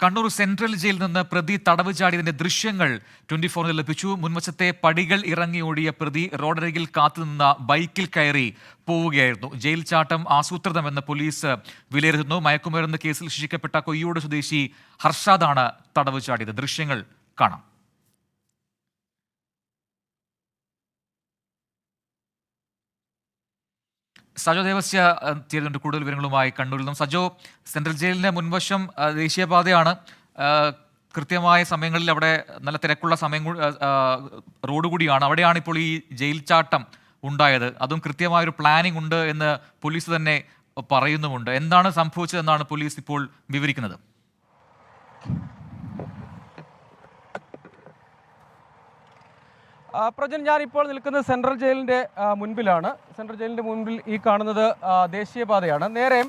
Kannur central ജയിലിൽ നിന്ന് പ്രതി തടവ് ചാടിയതിന്റെ ദൃശ്യങ്ങൾ 24 ലഭിച്ചു. മുൻവശത്തെ പടികൾ ഇറങ്ങി ഓടിയ പ്രതി റോഡരികിൽ കാത്തുനിന്ന ബൈക്കിൽ കയറി പോവുകയായിരുന്നു. ജയിൽ ചാട്ടം ആസൂത്രിതമെന്ന് പോലീസ് വിലയിരുത്തുന്നു. മയക്കുമരുന്ന് കേസിൽ ശിക്ഷിക്കപ്പെട്ട കൊയ്യോട് സ്വദേശി ഹർഷാദാണ് തടവ് ചാടിയത്. ദൃശ്യങ്ങൾ കാണാം. സജോ ദേവസ്യ ചേരുന്നുണ്ട് കൂടുതൽ വിവരങ്ങളുമായി കണ്ണൂരിൽ നിന്നും. സജോ, സെൻട്രൽ ജയിലിന്റെ മുൻവശം ദേശീയപാതയാണ്. കൃത്യമായ സമയങ്ങളിൽ അവിടെ നല്ല തിരക്കുള്ള റോഡ് കൂടിയാണ്. അവിടെയാണ് ഇപ്പോൾ ഈ ജയിൽ ചാട്ടം ഉണ്ടായത്. അതും കൃത്യമായൊരു പ്ലാനിംഗ് ഉണ്ട് എന്ന് പോലീസ് തന്നെ പറയുന്നുമുണ്ട്. എന്താണ് സംഭവിച്ചതെന്നാണ് പോലീസ് ഇപ്പോൾ വിവരിക്കുന്നത്? പ്രജൻ, ഞാനിപ്പോൾ നിൽക്കുന്നത് സെൻട്രൽ ജയിലിൻ്റെ മുൻപിലാണ്. സെൻട്രൽ ജയിലിൻ്റെ മുൻപിൽ ഈ കാണുന്നത് ദേശീയപാതയാണ്. നേരെ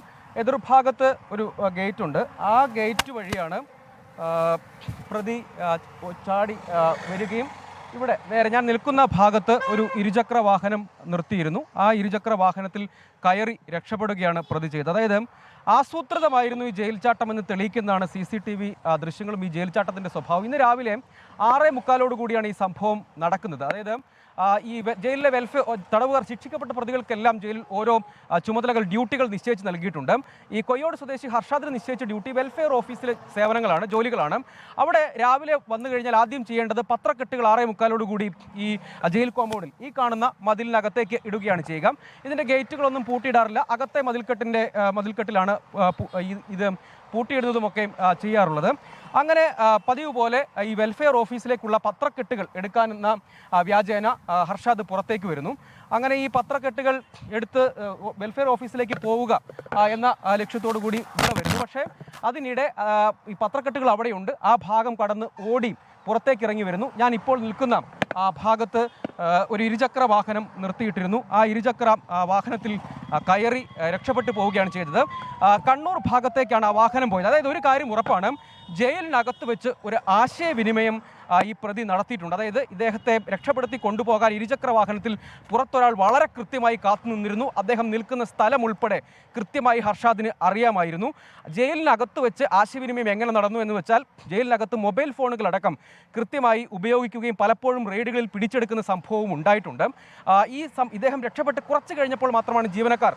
എതിർഭാഗത്ത് ഒരു ഗേറ്റ് ഉണ്ട്. ആ ഗേറ്റ് വഴിയാണ് പ്രതി ചാടി വരികയും ഇവിടെ നേരെ ഞാൻ നിൽക്കുന്ന ഭാഗത്ത് ഒരു ഇരുചക്ര വാഹനം നിർത്തിയിരുന്നു. ആ ഇരുചക്ര വാഹനത്തിൽ കയറി രക്ഷപ്പെടുകയാണ് പ്രതി ചെയ്തത്. അതായത് ആസൂത്രിതമായിരുന്നു ഈ ജയിൽ ചാട്ടമെന്ന് തെളിയിക്കുന്നതാണ് CCTV ദൃശ്യങ്ങളും ഈ ജയിൽ ചാട്ടത്തിൻ്റെ സ്വഭാവം. ഇന്ന് രാവിലെ 6:45 കൂടിയാണ് ഈ സംഭവം നടക്കുന്നത്. അതായത് ഈ ജയിലിലെ വെൽഫെയർ തടവുകാർ ശിക്ഷിക്കപ്പെട്ട പ്രതികൾക്കെല്ലാം ജയിലിൽ ഓരോ ചുമതലകൾ, ഡ്യൂട്ടികൾ നിശ്ചയിച്ച് നൽകിയിട്ടുണ്ട്. ഈ കൊയ്യോട് സ്വദേശി ഹർഷാദിന് നിശ്ചയിച്ച ഡ്യൂട്ടി വെൽഫെയർ ഓഫീസിലെ സേവനങ്ങളാണ്, ജോലികളാണ്. അവിടെ രാവിലെ വന്നു കഴിഞ്ഞാൽ ആദ്യം ചെയ്യേണ്ടത് പത്രക്കെട്ടുകൾ 6:45 കൂടി ഈ ജയിൽ കോമ്പൗണ്ടിൽ ഈ കാണുന്ന മതിലിനകത്തേക്ക് ഇടുകയാണ് ചെയ്യുക. ഇതിൻ്റെ ഗേറ്റുകളൊന്നും പൂട്ടിയിടാറില്ല. അകത്തെ മതിൽക്കെട്ടിലാണ് ഇത് പൂട്ടിയിടുന്നതുമൊക്കെ ചെയ്യാറുള്ളത്. അങ്ങനെ പതിവ് പോലെ ഈ വെൽഫെയർ ഓഫീസിലേക്കുള്ള പത്രക്കെട്ടുകൾ എടുക്കാനെന്ന വ്യാജേന ഹർഷാദ് പുറത്തേക്ക് വരുന്നു. അങ്ങനെ ഈ പത്രക്കെട്ടുകൾ എടുത്ത് വെൽഫെയർ ഓഫീസിലേക്ക് പോവുക എന്ന ലക്ഷ്യത്തോടു കൂടി ഇവിടെ വരുന്നു. പക്ഷേ അതിനിടെ ഈ പത്രക്കെട്ടുകൾ അവിടെയുണ്ട്. ആ ഭാഗം കടന്ന് ഓടി പുറത്തേക്ക് ഇറങ്ങി വരുന്നു. ഞാൻ ഇപ്പോൾ നിൽക്കുന്ന ആ ഭാഗത്ത് ഒരു ഇരുചക്ര വാഹനം നിർത്തിയിട്ടിരുന്നു. ആ ഇരുചക്ര വാഹനത്തിൽ കയറി രക്ഷപ്പെട്ടു പോവുകയാണ് ചെയ്തത്. കണ്ണൂർ ഭാഗത്തേക്കാണ് ആ വാഹനം പോയത്. അതായത് ഒരു കാര്യം ഉറപ്പാണ്, ജയിലിനകത്ത് വെച്ച് ഒരു ആശയവിനിമയം ഈ പ്രതി നടത്തിയിട്ടുണ്ട്. അതായത് ഇദ്ദേഹത്തെ രക്ഷപ്പെടുത്തി കൊണ്ടുപോകാൻ ഇരുചക്ര വാഹനത്തിൽ പുറത്തൊരാൾ വളരെ കൃത്യമായി കാത്തുനിന്നിരുന്നു. അദ്ദേഹം നിൽക്കുന്ന സ്ഥലം ഉൾപ്പെടെ കൃത്യമായി ഹർഷാദിന് അറിയാമായിരുന്നു. ജയിലിനകത്ത് വെച്ച് ആശയവിനിമയം എങ്ങനെ നടന്നു എന്ന് വെച്ചാൽ ജയിലിനകത്ത് മൊബൈൽ ഫോണുകളടക്കം കൃത്യമായി ഉപയോഗിക്കുകയും പലപ്പോഴും റെയ്ഡുകളിൽ പിടിച്ചെടുക്കുന്ന സംഭവവും ഉണ്ടായിട്ടുണ്ട്. ഇദ്ദേഹം രക്ഷപ്പെട്ട് കുറച്ച് കഴിഞ്ഞപ്പോൾ മാത്രമാണ് ജീവനക്കാർ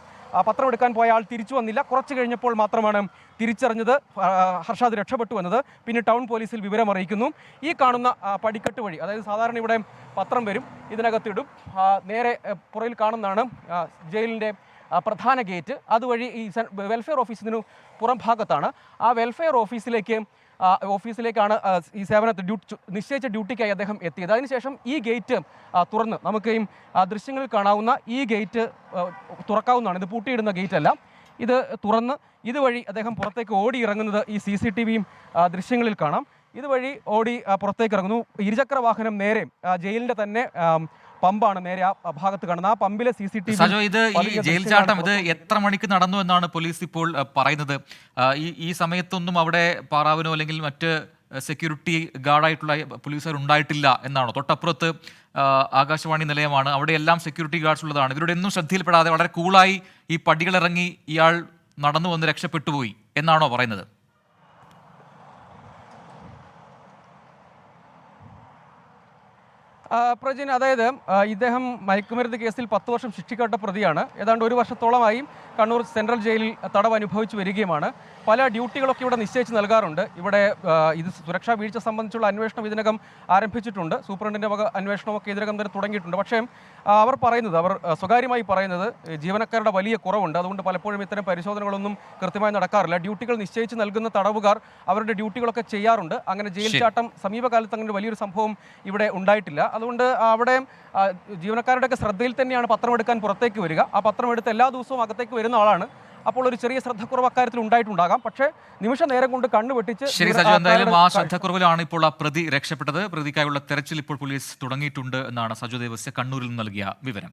പത്രമെടുക്കാൻ പോയ ആൾ തിരിച്ചു വന്നില്ല. കുറച്ച് കഴിഞ്ഞപ്പോൾ മാത്രമാണ് തിരിച്ചറിഞ്ഞത് ഹർഷാദ് രക്ഷപ്പെട്ടു എന്നത്. പിന്നെ ടൗൺ പോലീസിൽ വിവരം അറിയിക്കുന്നു. ഈ കാണുന്ന പടിക്കെട്ട് വഴി, അതായത് സാധാരണ ഇവിടെ പത്രം വരും, ഇതിനകത്തിടും. നേരെ പുറയിൽ കാണുന്നതാണ് ജയിലിൻ്റെ പ്രധാന ഗേറ്റ്. അതുവഴി ഈ വെൽഫെയർ ഓഫീസിന് പുറം ഭാഗത്താണ്. ആ വെൽഫെയർ ഓഫീസിലേക്കാണ് ഈ നിശ്ചയിച്ച ഡ്യൂട്ടിക്കായി അദ്ദേഹം എത്തിയത്. അതിനുശേഷം ഈ ഗേറ്റ് തുറന്ന് നമുക്ക് ഈ ദൃശ്യങ്ങളിൽ കാണാവുന്ന ഈ ഗേറ്റ് തുറക്കാവുന്നതാണ്. ഇത് പൂട്ടിയിടുന്ന ഗേറ്റ് അല്ല. ഇത് തുറന്ന് ഇതുവഴി അദ്ദേഹം പുറത്തേക്ക് ഓടി ഇറങ്ങുന്നത് ഈ CCTV ദൃശ്യങ്ങളിൽ കാണാം. ഇതുവഴി ഓടി പുറത്തേക്ക് ഇറങ്ങുന്നു. ഇരുചക്ര വാഹനം നേരെ ജയിലിൻ്റെ തന്നെ പമ്പാണ് നേരെ ആ ഭാഗത്ത് കാണുന്നത്. ആ പമ്പിലെ CCTV. ഇത് ഈ ജയിൽ ചാട്ടം ഇത് എത്ര മണിക്ക് നടന്നു എന്നാണ് പോലീസ് ഇപ്പോൾ പറയുന്നത്? ഈ സമയത്തൊന്നും അവിടെ പാറാവിനോ അല്ലെങ്കിൽ മറ്റ് സെക്യൂരിറ്റി ഗാർഡായിട്ടുള്ള പോലീസുകാർ ഉണ്ടായിട്ടില്ല എന്നാണോ? തൊട്ടപ്പുറത്ത് ആകാശവാണി നിലയമാണ്, അവിടെയെല്ലാം സെക്യൂരിറ്റി ഗാർഡ്സ് ഉള്ളതാണ്. ഇവരുടെ ഒന്നും ശ്രദ്ധയിൽപ്പെടാതെ വളരെ കൂളായി ഈ പടികളിറങ്ങി ഇയാൾ നടന്നു വന്ന് രക്ഷപ്പെട്ടുപോയി എന്നാണോ പറയുന്നത്? പ്രജിൻ, അതായത് ഇദ്ദേഹം മയക്കുമരുന്ന് കേസിൽ 10 വർഷം ശിക്ഷിക്കപ്പെട്ട പ്രതിയാണ്. ഏതാണ്ട് 1 വർഷത്തോളമായി കണ്ണൂർ സെൻട്രൽ ജയിലിൽ തടവ് അനുഭവിച്ചു വരികയുമാണ്. പല ഡ്യൂട്ടികളൊക്കെ ഇവിടെ നിശ്ചയിച്ച് നൽകാറുണ്ട്. ഇവിടെ ഇത് സുരക്ഷാ വീഴ്ച സംബന്ധിച്ചുള്ള അന്വേഷണം ഇതിനകം ആരംഭിച്ചിട്ടുണ്ട്. സൂപ്രണ്ടിൻ്റെ വക അന്വേഷണമൊക്കെ ഇതിനകം തന്നെ തുടങ്ങിയിട്ടുണ്ട്. പക്ഷേ അവർ സ്വകാര്യമായി പറയുന്നത് ജീവനക്കാരുടെ വലിയ കുറവുണ്ട്. അതുകൊണ്ട് പലപ്പോഴും ഇത്തരം പരിശോധനകളൊന്നും കൃത്യമായി നടക്കാറില്ല. ഡ്യൂട്ടികൾ നിശ്ചയിച്ച് നൽകുന്ന തടവുകാർ അവരുടെ ഡ്യൂട്ടികളൊക്കെ ചെയ്യാറുണ്ട്. അങ്ങനെ ജയിൽ ചാട്ടം സമീപകാലത്ത് അങ്ങനെ വലിയൊരു സംഭവം ഇവിടെ ഉണ്ടായിട്ടില്ല. അതുകൊണ്ട് അവിടെ ജീവനക്കാരുടെയൊക്കെ ശ്രദ്ധയിൽ തന്നെയാണ് പത്രമെടുക്കാൻ പുറത്തേക്ക് വരിക. ആ പത്രമെടുത്ത് എല്ലാ ദിവസവും അകത്തേക്ക് വരുന്ന ആളാണ്. അപ്പോൾ ഒരു ചെറിയ ശ്രദ്ധക്കുറവ് അക്കാര്യത്തിൽ ഉണ്ടായിട്ടുണ്ടാകാം. പക്ഷേ നിമിഷ നേരം കൊണ്ട് കണ്ണുവെട്ടിച്ച് എന്തായാലും ആ ശ്രദ്ധക്കുറവിലാണ് ഇപ്പോൾ ആ പ്രതി രക്ഷപ്പെട്ടത്. പ്രതിക്കായുള്ള തെരച്ചിൽ ഇപ്പോൾ പോലീസ് തുടങ്ങിയിട്ടുണ്ട് എന്നാണ് സജോ ദേവസ്യ കണ്ണൂരിൽ നൽകിയ വിവരം.